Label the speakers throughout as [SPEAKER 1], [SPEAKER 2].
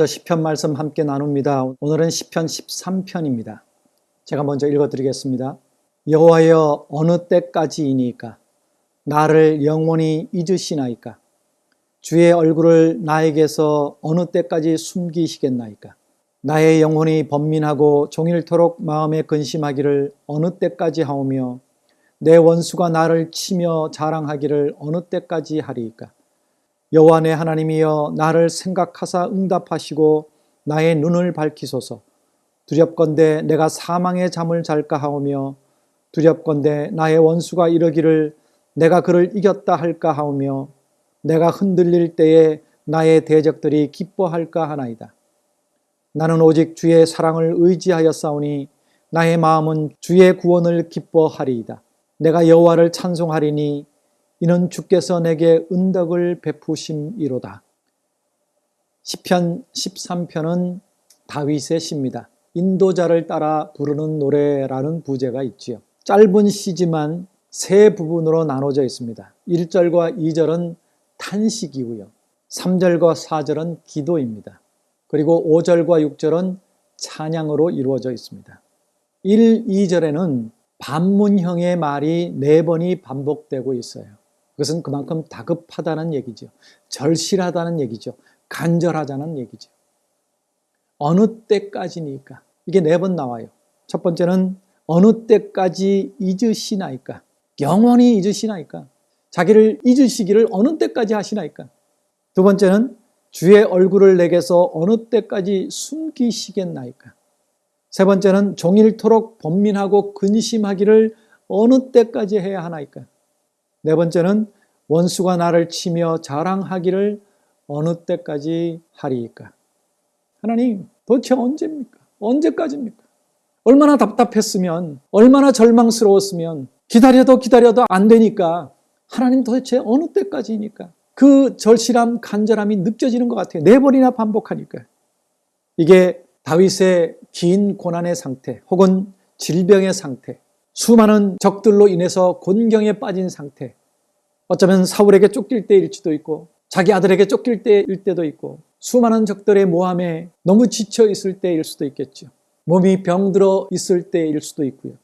[SPEAKER 1] 시편 말씀 함께 나눕니다. 오늘은 시편 13편입니다. 제가 먼저 읽어드리겠습니다. 여호와여, 어느 때까지이니까 나를 영원히 잊으시나이까? 주의 얼굴을 나에게서 어느 때까지 숨기시겠나이까? 나의 영혼이 번민하고 종일토록 마음에 근심하기를 어느 때까지 하오며 내 원수가 나를 치며 자랑하기를 어느 때까지 하리이까? 여호와 내 하나님이여, 나를 생각하사 응답하시고 나의 눈을 밝히소서. 두렵건대 내가 사망의 잠을 잘까 하오며 두렵건대 나의 원수가 이르기를 내가 그를 이겼다 할까 하오며 내가 흔들릴 때에 나의 대적들이 기뻐할까 하나이다. 나는 오직 주의 사랑을 의지하여 싸우니 나의 마음은 주의 구원을 기뻐하리이다. 내가 여호와를 찬송하리니 이는 주께서 내게 은덕을 베푸심이로다. 시편 13편은 다윗의 시입니다. 인도자를 따라 부르는 노래라는 부제가 있지요. 짧은 시지만 세 부분으로 나눠져 있습니다. 1절과 2절은 탄식이고요. 3절과 4절은 기도입니다. 그리고 5절과 6절은 찬양으로 이루어져 있습니다. 1, 2절에는 반문형의 말이 4번이 반복되고 있어요. 그것은 그만큼 다급하다는 얘기죠. 절실하다는 얘기죠. 간절하다는 얘기죠. 어느 때까지니까? 이게 4번 나와요. 첫 번째는 어느 때까지 잊으시나이까? 영원히 잊으시나이까? 자기를 잊으시기를 어느 때까지 하시나이까? 두 번째는 주의 얼굴을 내게서 어느 때까지 숨기시겠나이까? 세 번째는 종일토록 번민하고 근심하기를 어느 때까지 해야 하나이까? 네 번째는 원수가 나를 치며 자랑하기를 어느 때까지 하리이까? 하나님, 도대체 언제입니까? 언제까지입니까? 얼마나 답답했으면, 얼마나 절망스러웠으면 기다려도 안 되니까 하나님 도대체 어느 때까지입니까? 그 절실함, 간절함이 느껴지는 것 같아요. 4번이나 반복하니까. 이게 다윗의 긴 고난의 상태 혹은 질병의 상태, 수많은 적들로 인해서 곤경에 빠진 상태, 어쩌면 사울에게 쫓길 때일지도 있고 자기 아들에게 쫓길 때일 때도 있고 수많은 적들의 모함에 너무 지쳐 있을 때일 수도 있겠죠. 몸이 병들어 있을 때일 수도 있고요.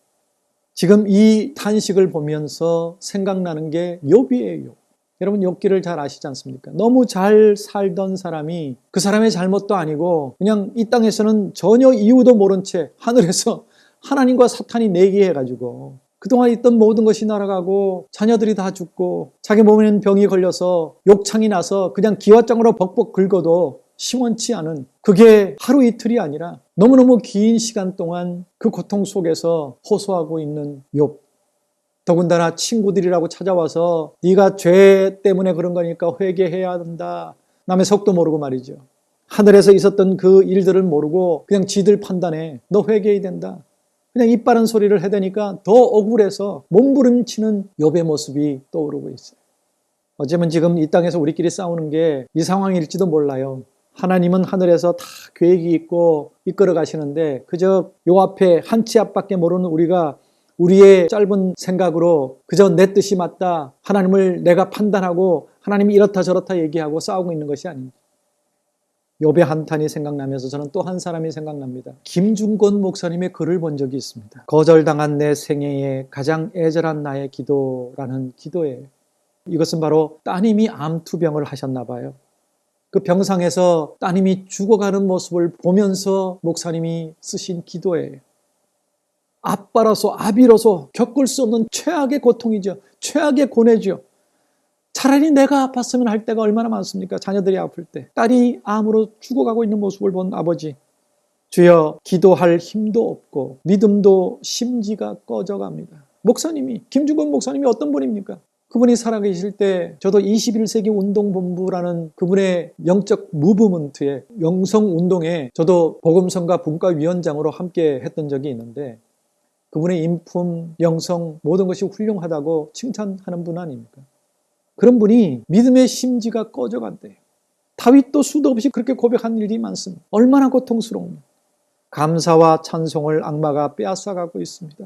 [SPEAKER 1] 지금 이 탄식을 보면서 생각나는 게 욥이에요. 여러분, 욥기를 잘 아시지 않습니까? 너무 잘 살던 사람이 그 사람의 잘못도 아니고 그냥 이 땅에서는 전혀 이유도 모른 채 하늘에서 하나님과 사탄이 내기해가지고 그동안 있던 모든 것이 날아가고 자녀들이 다 죽고 자기 몸에는 병이 걸려서 욕창이 나서 그냥 기와장으로 벅벅 긁어도 시원치 않은, 그게 하루 이틀이 아니라 너무너무 긴 시간 동안 그 고통 속에서 호소하고 있는 욥. 더군다나 친구들이라고 찾아와서 네가 죄 때문에 그런 거니까 회개해야 한다. 남의 속도 모르고 말이죠. 하늘에서 있었던 그 일들을 모르고 그냥 지들 판단해. 너 회개해야 된다. 그냥 입 바른 소리를 해대니까 더 억울해서 몸부림치는 욥의 모습이 떠오르고 있어요. 어쩌면 지금 이 땅에서 우리끼리 싸우는 게 이 상황일지도 몰라요. 하나님은 하늘에서 다 계획이 있고 이끌어 가시는데 그저 요 앞에 한 치 앞밖에 모르는 우리가 우리의 짧은 생각으로 그저 내 뜻이 맞다, 하나님을 내가 판단하고 하나님이 이렇다 저렇다 얘기하고 싸우고 있는 것이 아닙니다. 욥의 한탄이 생각나면서 저는 또 한 사람이 생각납니다. 김중권 목사님의 글을 본 적이 있습니다. 거절당한 내 생애에 가장 애절한 나의 기도라는 기도예요. 이것은 바로 따님이 암투병을 하셨나 봐요. 그 병상에서 따님이 죽어가는 모습을 보면서 목사님이 쓰신 기도예요. 아빠로서, 아비로서 겪을 수 없는 최악의 고통이죠. 최악의 고뇌죠. 차라리 내가 아팠으면 할 때가 얼마나 많습니까? 자녀들이 아플 때. 딸이 암으로 죽어가고 있는 모습을 본 아버지. 주여, 기도할 힘도 없고 믿음도 심지가 꺼져갑니다. 목사님이, 김중건 목사님이 어떤 분입니까? 그분이 살아계실 때 저도 21세기 운동본부라는 그분의 영적 무브먼트에, 영성운동에 저도 복음성가 분과위원장으로 함께 했던 적이 있는데 그분의 인품, 영성, 모든 것이 훌륭하다고 칭찬하는 분 아닙니까? 그런 분이 믿음의 심지가 꺼져간대요. 다윗도 수도 없이 그렇게 고백한 일이 많습니다. 얼마나 고통스러우면. 감사와 찬송을 악마가 빼앗아가고 있습니다.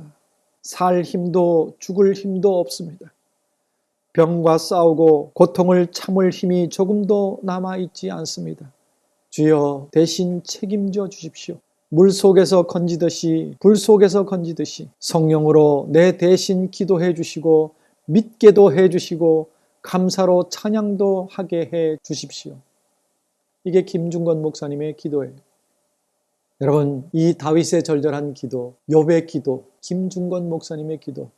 [SPEAKER 1] 살 힘도 죽을 힘도 없습니다. 병과 싸우고 고통을 참을 힘이 조금도 남아있지 않습니다. 주여 대신 책임져 주십시오. 물 속에서 건지듯이 불 속에서 건지듯이 성령으로 내 대신 기도해 주시고 믿게도 해 주시고 감사로 찬양도 하게 해 주십시오. 이게 김중건 목사님의 기도예요. 여러분, 이 다윗의 절절한 기도, 욥의 기도, 김중건 목사님의 기도,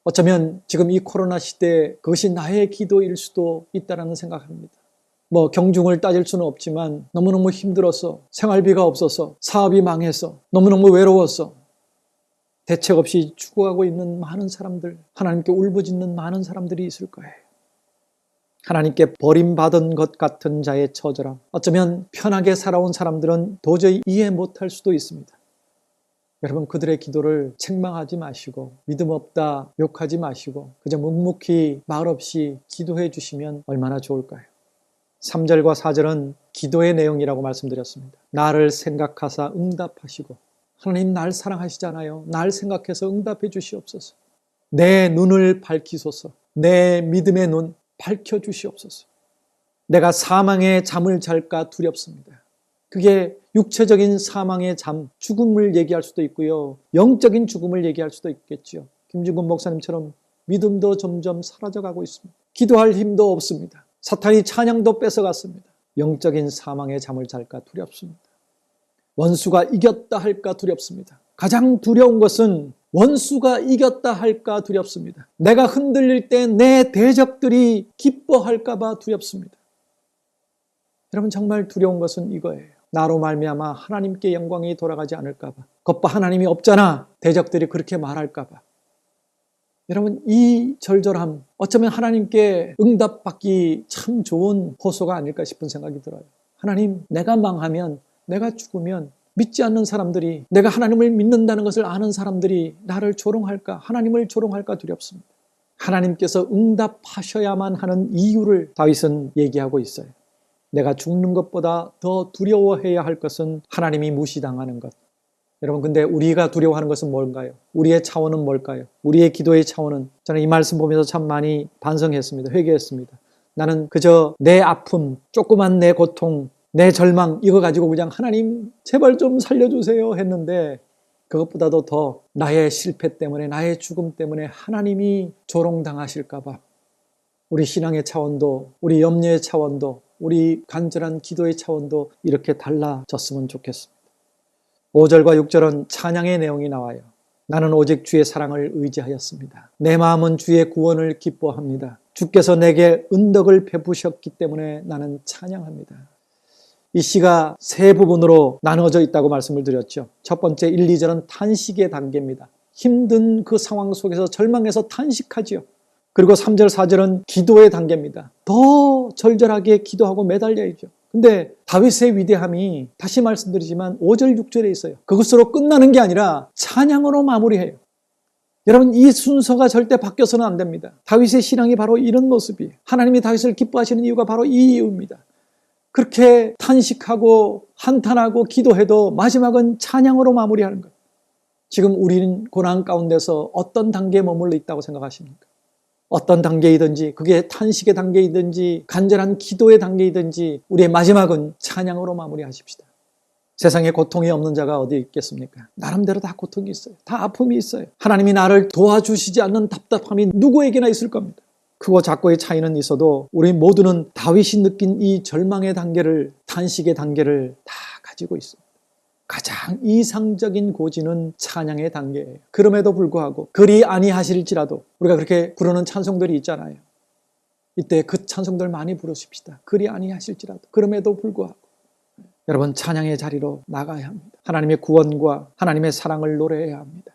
[SPEAKER 1] 어쩌면 지금 이 코로나 시대에 그것이 나의 기도일 수도 있다는 생각합니다. 경중을 따질 수는 없지만 너무너무 힘들어서, 생활비가 없어서, 사업이 망해서, 너무너무 외로워서 대책 없이 죽어가고 있는 많은 사람들, 하나님께 울부짖는 많은 사람들이 있을 거예요. 하나님께 버림받은 것 같은 자의 처절함, 어쩌면 편하게 살아온 사람들은 도저히 이해 못할 수도 있습니다. 여러분, 그들의 기도를 책망하지 마시고 믿음 없다 욕하지 마시고 그저 묵묵히 말 없이 기도해 주시면 얼마나 좋을까요? 3절과 4절은 기도의 내용이라고 말씀드렸습니다. 나를 생각하사 응답하시고, 하나님 날 사랑하시잖아요. 날 생각해서 응답해 주시옵소서. 내 눈을 밝히소서. 내 믿음의 눈 밝혀주시옵소서. 내가 사망의 잠을 잘까 두렵습니다. 그게 육체적인 사망의 잠, 죽음을 얘기할 수도 있고요. 영적인 죽음을 얘기할 수도 있겠죠. 김중근 목사님처럼 믿음도 점점 사라져가고 있습니다. 기도할 힘도 없습니다. 사탄이 찬양도 뺏어갔습니다. 영적인 사망의 잠을 잘까 두렵습니다. 원수가 이겼다 할까 두렵습니다. 가장 두려운 것은 원수가 이겼다 할까 두렵습니다. 내가 흔들릴 때 내 대적들이 기뻐할까 봐 두렵습니다. 여러분, 정말 두려운 것은 이거예요. 나로 말미암아 하나님께 영광이 돌아가지 않을까 봐. 겉봐 하나님이 없잖아. 대적들이 그렇게 말할까 봐. 여러분, 이 절절함, 어쩌면 하나님께 응답받기 참 좋은 호소가 아닐까 싶은 생각이 들어요. 하나님, 내가 망하면, 내가 죽으면 믿지 않는 사람들이, 내가 하나님을 믿는다는 것을 아는 사람들이 나를 조롱할까, 하나님을 조롱할까 두렵습니다. 하나님께서 응답하셔야만 하는 이유를 다윗은 얘기하고 있어요. 내가 죽는 것보다 더 두려워해야 할 것은 하나님이 무시당하는 것. 여러분, 근데 우리가 두려워하는 것은 뭔가요? 우리의 차원은 뭘까요? 우리의 기도의 차원은, 저는 이 말씀 보면서 참 많이 반성했습니다. 회개했습니다. 나는 그저 내 아픔, 조그만 내 고통, 내 절망, 이거 가지고 그냥 하나님 제발 좀 살려주세요 했는데, 그것보다도 더 나의 실패 때문에, 나의 죽음 때문에 하나님이 조롱당하실까 봐 우리 신앙의 차원도, 우리 염려의 차원도, 우리 간절한 기도의 차원도 이렇게 달라졌으면 좋겠습니다. 5절과 6절은 찬양의 내용이 나와요. 나는 오직 주의 사랑을 의지하였습니다. 내 마음은 주의 구원을 기뻐합니다. 주께서 내게 은덕을 베푸셨기 때문에 나는 찬양합니다. 이 시가 세 부분으로 나누어져 있다고 말씀을 드렸죠. 첫 번째 1, 2절은 탄식의 단계입니다. 힘든 그 상황 속에서 절망해서 탄식하지요. 그리고 3절, 4절은 기도의 단계입니다. 더 절절하게 기도하고 매달려야죠. 근데 다윗의 위대함이, 다시 말씀드리지만 5절, 6절에 있어요. 그것으로 끝나는 게 아니라 찬양으로 마무리해요. 여러분, 이 순서가 절대 바뀌어서는 안 됩니다. 다윗의 신앙이 바로 이런 모습이에요. 하나님이 다윗을 기뻐하시는 이유가 바로 이 이유입니다. 그렇게 탄식하고 한탄하고 기도해도 마지막은 찬양으로 마무리하는 거예요. 지금 우리는 고난 가운데서 어떤 단계에 머물러 있다고 생각하십니까? 어떤 단계이든지, 그게 탄식의 단계이든지 간절한 기도의 단계이든지 우리의 마지막은 찬양으로 마무리하십시다. 세상에 고통이 없는 자가 어디 있겠습니까? 나름대로 다 고통이 있어요. 다 아픔이 있어요. 하나님이 나를 도와주시지 않는 답답함이 누구에게나 있을 겁니다. 크고 작고의 차이는 있어도 우리 모두는 다윗이 느낀 이 절망의 단계를, 탄식의 단계를 다 가지고 있습니다. 가장 이상적인 고지는 찬양의 단계예요. 그럼에도 불구하고 그리 아니하실지라도, 우리가 그렇게 부르는 찬송들이 있잖아요. 이때 그 찬송들 많이 부르십시다. 그리 아니하실지라도, 그럼에도 불구하고 여러분, 찬양의 자리로 나가야 합니다. 하나님의 구원과 하나님의 사랑을 노래해야 합니다.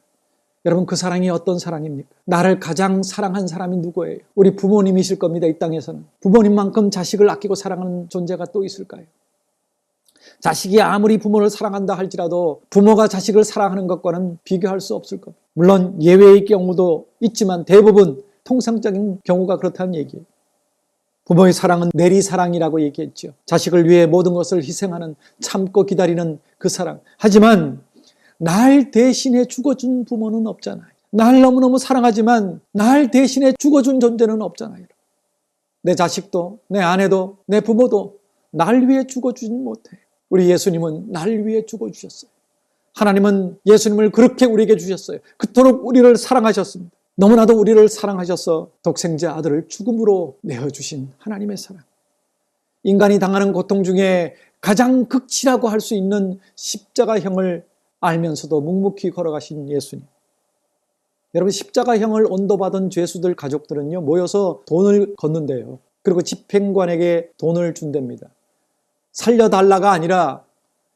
[SPEAKER 1] 여러분, 그 사랑이 어떤 사랑입니까? 나를 가장 사랑한 사람이 누구예요? 우리 부모님이실 겁니다. 이 땅에서는. 부모님만큼 자식을 아끼고 사랑하는 존재가 또 있을까요? 자식이 아무리 부모를 사랑한다 할지라도 부모가 자식을 사랑하는 것과는 비교할 수 없을 겁니다. 물론 예외의 경우도 있지만 대부분 통상적인 경우가 그렇다는 얘기예요. 부모의 사랑은 내리사랑이라고 얘기했죠. 자식을 위해 모든 것을 희생하는, 참고 기다리는 그 사랑. 하지만 날 대신해 죽어준 부모는 없잖아요. 날 너무너무 사랑하지만 날 대신해 죽어준 존재는 없잖아요. 내 자식도, 내 아내도, 내 부모도 날 위해 죽어주진 못해요. 우리 예수님은 날 위해 죽어주셨어요. 하나님은 예수님을 그렇게 우리에게 주셨어요. 그토록 우리를 사랑하셨습니다. 너무나도 우리를 사랑하셔서 독생자 아들을 죽음으로 내어주신 하나님의 사랑. 인간이 당하는 고통 중에 가장 극치라고 할 수 있는 십자가형을 알면서도 묵묵히 걸어가신 예수님. 여러분, 십자가형을 언도받은 죄수들 가족들은요, 모여서 돈을 걷는데요. 그리고 집행관에게 돈을 준답니다. 살려달라가 아니라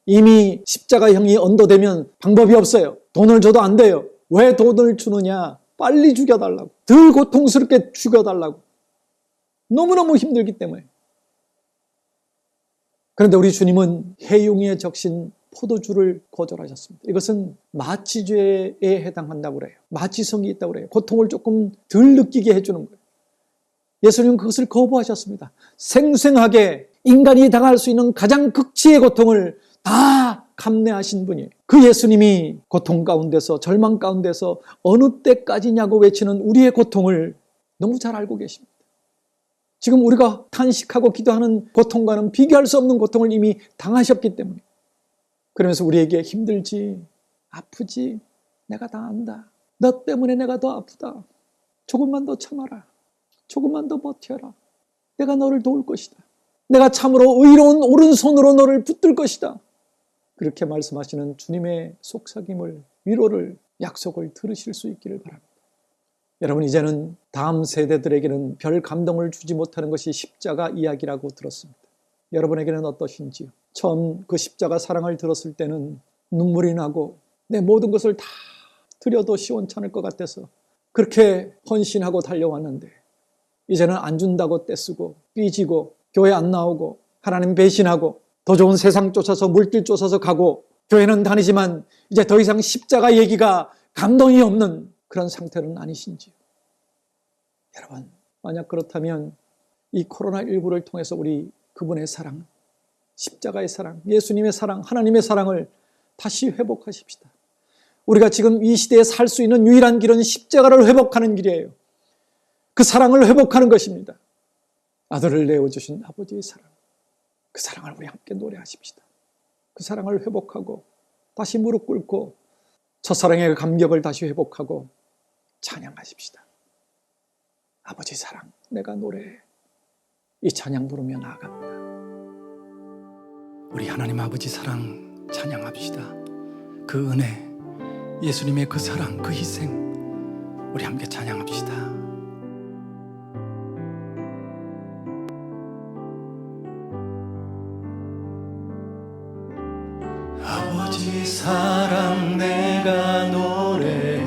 [SPEAKER 1] 이미 십자가형이 언도되면 방법이 없어요. 돈을 줘도 안 돼요. 왜 돈을 주느냐? 빨리 죽여달라고. 덜 고통스럽게 죽여달라고. 너무너무 힘들기 때문에. 그런데 우리 주님은 해용에 적신 포도주를 거절하셨습니다. 이것은 마취죄에 해당한다고 그래요. 마취성이 있다고 그래요. 고통을 조금 덜 느끼게 해주는 거예요. 예수님은 그것을 거부하셨습니다. 생생하게 인간이 당할 수 있는 가장 극치의 고통을 다 감내하신 분이에요. 그 예수님이 고통 가운데서, 절망 가운데서 어느 때까지냐고 외치는 우리의 고통을 너무 잘 알고 계십니다. 지금 우리가 탄식하고 기도하는 고통과는 비교할 수 없는 고통을 이미 당하셨기 때문에. 그러면서 우리에게 힘들지, 아프지, 내가 다 안다. 너 때문에 내가 더 아프다. 조금만 더 참아라. 조금만 더 버텨라. 내가 너를 도울 것이다. 내가 참으로 의로운 오른손으로 너를 붙들 것이다. 그렇게 말씀하시는 주님의 속삭임을, 위로를, 약속을 들으실 수 있기를 바랍니다. 여러분, 이제는 다음 세대들에게는 별 감동을 주지 못하는 것이 십자가 이야기라고 들었습니다. 여러분에게는 어떠신지요? 처음 그 십자가 사랑을 들었을 때는 눈물이 나고 내 모든 것을 다 드려도 시원찮을 것 같아서 그렇게 헌신하고 달려왔는데, 이제는 안 준다고 떼쓰고 삐지고 교회 안 나오고 하나님 배신하고 더 좋은 세상 쫓아서 물길 쫓아서 가고 교회는 다니지만 이제 더 이상 십자가 얘기가 감동이 없는 그런 상태는 아니신지요? 여러분, 만약 그렇다면 이 코로나19를 통해서 우리 그분의 사랑, 십자가의 사랑, 예수님의 사랑, 하나님의 사랑을 다시 회복하십시다. 우리가 지금 이 시대에 살 수 있는 유일한 길은 십자가를 회복하는 길이에요. 그 사랑을 회복하는 것입니다. 아들을 내어주신 아버지의 사랑, 그 사랑을 우리 함께 노래하십시다. 그 사랑을 회복하고 다시 무릎 꿇고 첫사랑의 감격을 다시 회복하고 찬양하십시다. 아버지 사랑, 내가 노래해. 이 찬양 부르며 나아갑니다.
[SPEAKER 2] 우리 하나님 아버지 사랑 찬양합시다. 그 은혜, 예수님의 그 사랑, 그 희생, 우리 함께 찬양합시다. 아버지 사랑 내가 노래해.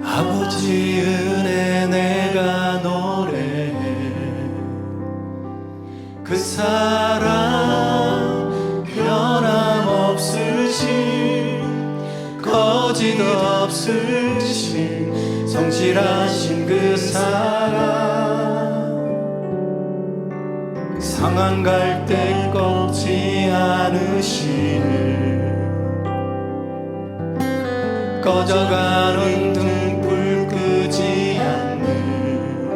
[SPEAKER 2] 아버지 은혜 내가 노래해. 그 사랑 변함없으신, 거짓 없으신, 성실하신 그 사랑, 상한 갈대 꺾지 않으시는, 꺼져가는 등불 끄지 않는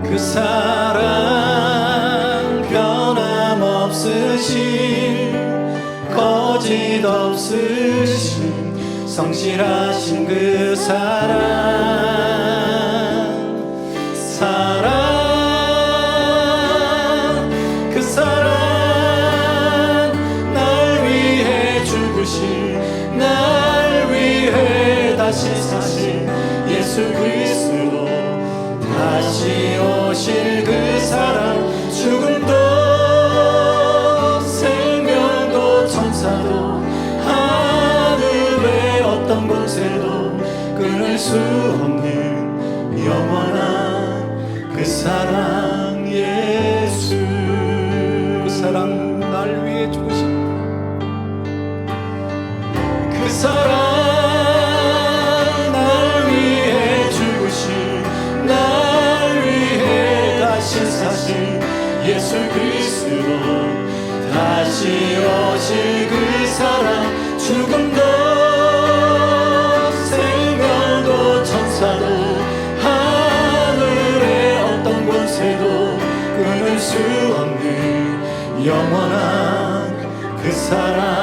[SPEAKER 2] 그 사랑, 변함없으신, 거짓 없으신, 성실하신 그 사랑, 사랑, 그 사랑, 날 위해 죽으신, 날 위해 다시 사신 예수 그리스도, 다시 오실 그 사랑, 죽음도 생명도 천사도 하늘의 어떤 곳에도 끊을 수 없는 영원한 그 사랑, 예수. 그 사랑, 날 위해 죽으신 그 사랑, 날 위해 죽으신, 날 위해 다시 사신 예수 그리스도, 다시 오실 그 사랑, 죽음도 생명도 천사도 하늘의 어떤 곳에도 끊을 수 없는 영원한 그 사랑